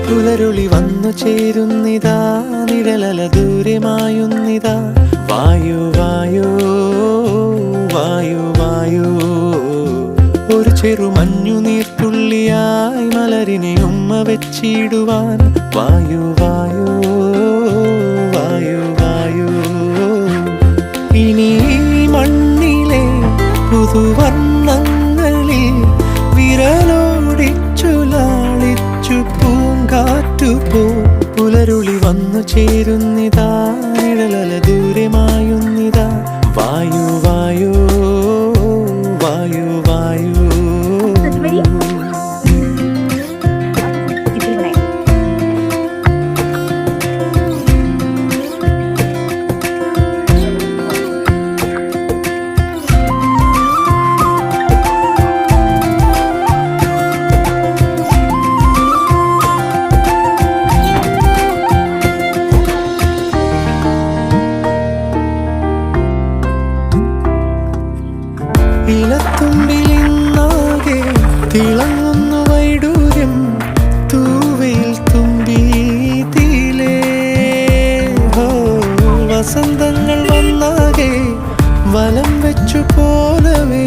പുലരുളി വന്നു ചേരുന്നിതാ, നിഴലല ദൂരെ മായുന്നിതാ. വായു വായു വായു വായു, ഒരു ചെറു മഞ്ഞു നീർത്തുള്ളിയായി മലരിനെ ഉമ്മ വെച്ചിടുവാൻ. വായു വായു വായു വായു, ഇനി മണ്ണിലെ പുതുവർണ്ണങ്ങളിൽ വിരലോടിച്ചു ലാളിച്ചു പൂങ്കാറ്റുപോ. പുലരുളി വന്നു ചേരുന്നിതാ, നിഴലല ദൂരെ മായുന്നിതാ. വായു വായു വായു വായു. ഇലത്തുമ്പിലിന്നാകെ തിളങ്ങുന്നു വൈഡൂര്യം, തൂവയിൽ തുമ്പി തീലേ. വസന്തങ്ങൾ വന്നാകെ വലം വെച്ചു പോലവേ